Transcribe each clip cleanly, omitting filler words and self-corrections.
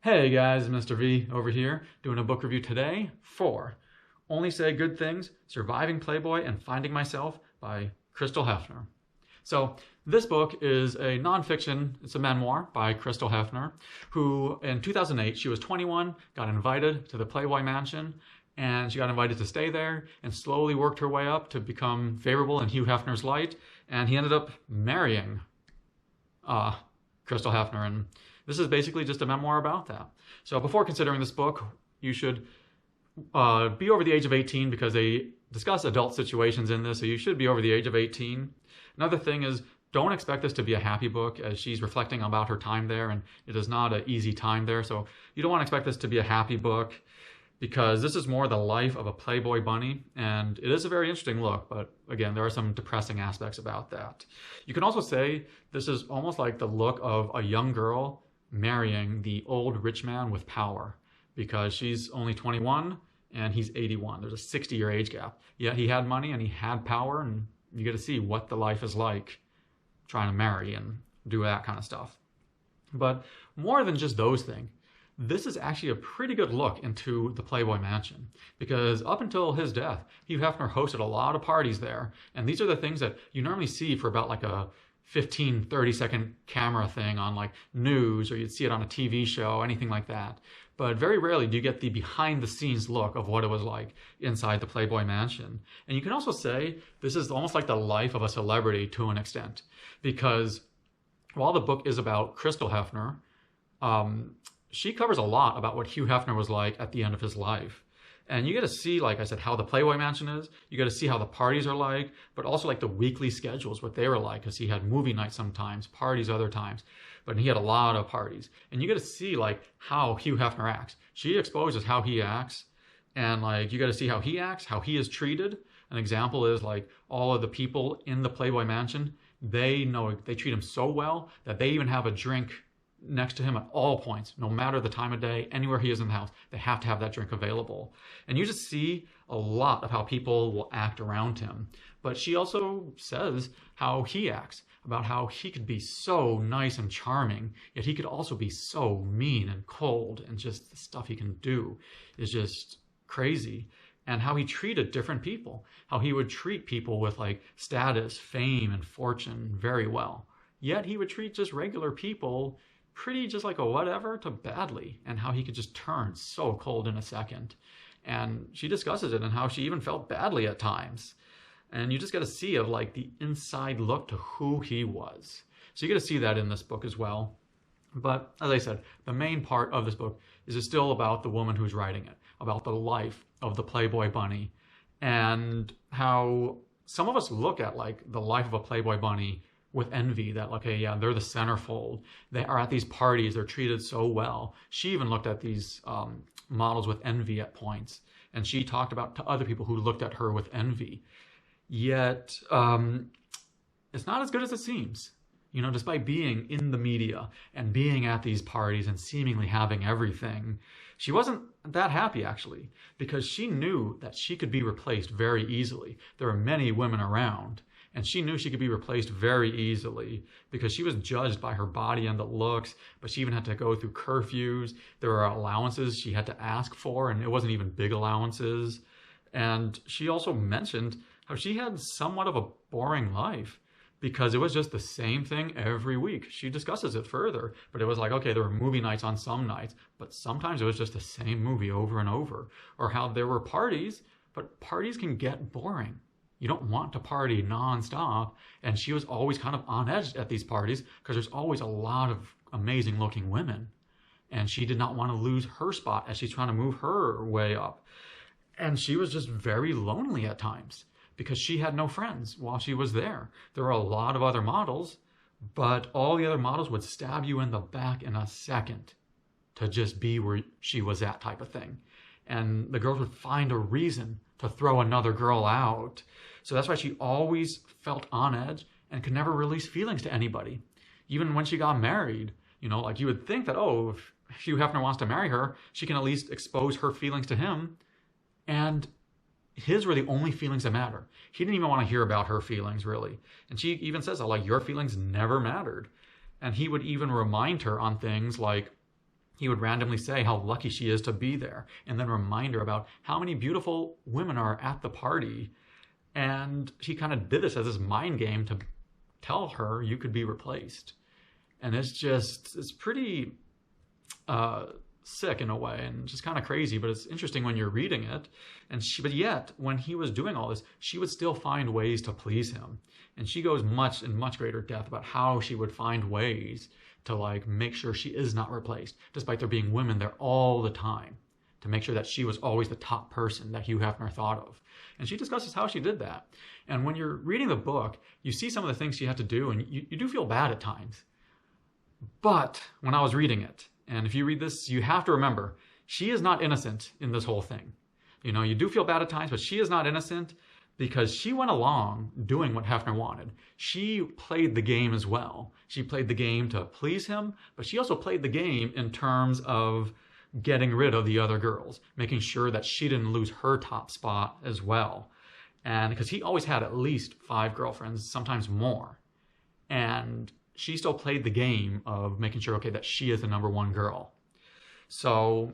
Hey guys, Mr. V over here doing a book review today for Only Say Good Things, Surviving Playboy and Finding Myself by Crystal Hefner. So this book is a nonfiction, it's a memoir by Crystal Hefner, who in 2008, she was 21, got invited to the Playboy mansion, and she got invited to stay there and slowly worked her way up to become favorable in Hugh Hefner's light, and he ended up marrying Crystal Hefner, and this is basically just a memoir about that. So before considering this book, you should be over the age of 18 because they discuss adult situations in this, so you should be over the age of 18. Another thing is, don't expect this to be a happy book, as she's reflecting about her time there, and it is not an easy time there, so you don't want to expect this to be a happy book, because this is more the life of a Playboy bunny, and it is a very interesting look, but again, there are some depressing aspects about that. You can also say this is almost like the look of a young girl marrying the old rich man with power, because she's only 21 and he's 81. There's a 60-year age gap. Yet he had money and he had power, and you get to see what the life is like trying to marry and do that kind of stuff. But more than just those things, this is actually a pretty good look into the Playboy Mansion, because up until his death, Hugh Hefner hosted a lot of parties there, and these are the things that you normally see for about like a 15-30 second camera thing on like news, or you'd see it on a TV show, anything like that. But very rarely do you get the behind the scenes look of what it was like inside the Playboy Mansion. And you can also say this is almost like the life of a celebrity to an extent, because while the book is about Crystal Hefner, she covers a lot about what Hugh Hefner was like at the end of his life. And you get to see, like I said, how the Playboy Mansion is. You get to see how the parties are like, but also like the weekly schedules, what they were like, because he had movie nights sometimes, parties other times, but he had a lot of parties. And you get to see like how Hugh Hefner acts. She exposes how he acts, and like you get to see how he acts, how he is treated. An example is like all of the people in the Playboy Mansion, they treat him so well that they even have a drink next to him at all points, no matter the time of day, anywhere he is in the house, they have to have that drink available. And you just see a lot of how people will act around him. But she also says how he acts, about how he could be so nice and charming, yet he could also be so mean and cold, and just the stuff he can do is just crazy. And how he treated different people, how he would treat people with like status, fame, and fortune very well. Yet he would treat just regular people pretty just like a whatever to badly, and how he could just turn so cold in a second. And she discusses it and how she even felt badly at times. And you just get to see of like the inside look to who he was. So you get to see that in this book as well. But as I said, the main part of this book is still about the woman who's writing it, about the life of the Playboy bunny, and how some of us look at like the life of a Playboy bunny with envy, that, okay, yeah, they're the centerfold. They are at these parties. They're treated so well. She even looked at these models with envy at points. And she talked about to other people who looked at her with envy. Yet, it's not as good as it seems. You know, despite being in the media and being at these parties and seemingly having everything, she wasn't that happy, actually, because she knew that she could be replaced very easily. There are many women around, and she knew she could be replaced very easily because she was judged by her body and the looks, but she even had to go through curfews. There are allowances she had to ask for, and it wasn't even big allowances. And she also mentioned how she had somewhat of a boring life because it was just the same thing every week. She discusses it further, but it was like, okay, there were movie nights on some nights, but sometimes it was just the same movie over and over. Or how there were parties, but parties can get boring. You don't want to party nonstop. And she was always kind of on edge at these parties because there's always a lot of amazing looking women. And she did not want to lose her spot as she's trying to move her way up. And she was just very lonely at times because she had no friends while she was there. There were a lot of other models, but all the other models would stab you in the back in a second to just be where she was at, type of thing. And the girls would find a reason to throw another girl out. So that's why she always felt on edge and could never release feelings to anybody. Even when she got married, you know, like you would think that, oh, if Hugh Hefner wants to marry her, she can at least expose her feelings to him. And his were the only feelings that matter. He didn't even want to hear about her feelings, really. And she even says, like, your feelings never mattered. And he would even remind her on things like, he would randomly say how lucky she is to be there and then remind her about how many beautiful women are at the party. And he kind of did this as his mind game to tell her you could be replaced. And it's pretty sick in a way and just kind of crazy, but it's interesting when you're reading it. But yet, when he was doing all this, she would still find ways to please him. And she goes in much greater depth about how she would find ways to like make sure she is not replaced, despite there being women there all the time, to make sure that she was always the top person that Hugh Hefner thought of. And she discusses how she did that. And when you're reading the book, you see some of the things she had to do, and you do feel bad at times. But when I was reading it, and if you read this, you have to remember, she is not innocent in this whole thing. You know, you do feel bad at times, but she is not innocent because she went along doing what Hefner wanted. She played the game as well. She played the game to please him, but she also played the game in terms of getting rid of the other girls, making sure that she didn't lose her top spot as well. And because he always had at least 5 girlfriends, sometimes more. And she still played the game of making sure, okay, that she is the number one girl. So,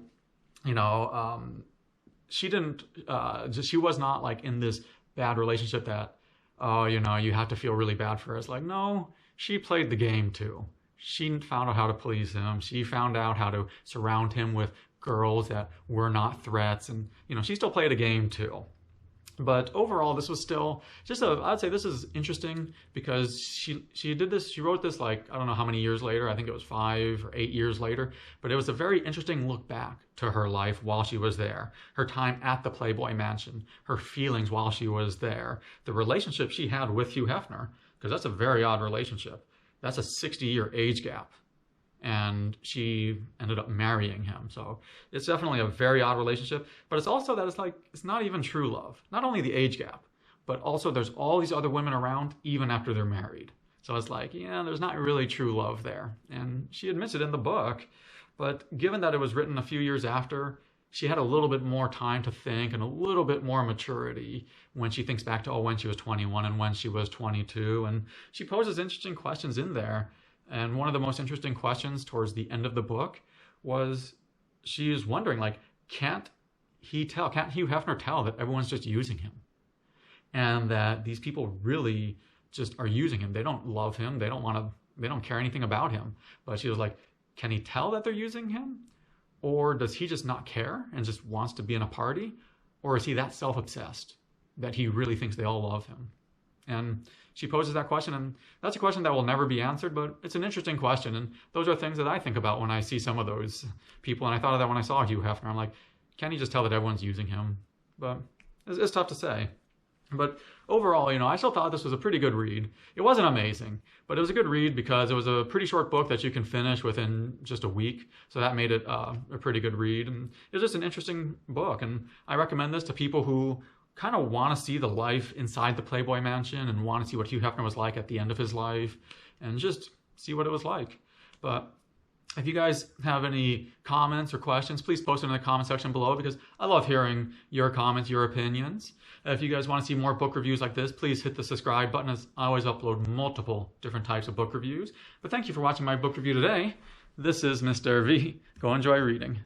you know, she was not like in this bad relationship that, oh, you know, you have to feel really bad for her. It's like, no, she played the game too. She found out how to please him. She found out how to surround him with girls that were not threats. And, you know, she still played a game too. But overall, this was still just I'd say this is interesting because she did this, she wrote this like, I don't know how many years later, I think it was 5 or 8 years later, but it was a very interesting look back to her life while she was there, her time at the Playboy Mansion, her feelings while she was there, the relationship she had with Hugh Hefner, because that's a very odd relationship. That's a 60-year age gap. And she ended up marrying him. So it's definitely a very odd relationship, but it's also that it's not even true love. Not only the age gap, but also there's all these other women around even after they're married. So it's like, yeah, there's not really true love there. And she admits it in the book, but given that it was written a few years after, she had a little bit more time to think and a little bit more maturity when she thinks back to, when she was 21 and when she was 22. And she poses interesting questions in there. And one of the most interesting questions towards the end of the book was she is wondering, like, can't Hugh Hefner tell that everyone's just using him? And that these people really just are using him. They don't love him. They don't care anything about him. But she was like, can he tell that they're using him? Or does he just not care and just wants to be in a party? Or is he that self-obsessed that he really thinks they all love him? And she poses that question, and that's a question that will never be answered, but it's an interesting question. And those are things that I think about when I see some of those people. And I thought of that when I saw Hugh Hefner. I'm like, can he just tell that everyone's using him? But it's tough to say. But overall, you know, I still thought this was a pretty good read. It wasn't amazing, but it was a good read because it was a pretty short book that you can finish within just a week. So that made it a pretty good read. And it was just an interesting book. And I recommend this to people who kind of want to see the life inside the Playboy Mansion and want to see what Hugh Hefner was like at the end of his life and just see what it was like. But if you guys have any comments or questions, please post them in the comment section below because I love hearing your comments, your opinions. If you guys want to see more book reviews like this, please hit the subscribe button as I always upload multiple different types of book reviews. But thank you for watching my book review today. This is Mr. V. Go enjoy reading.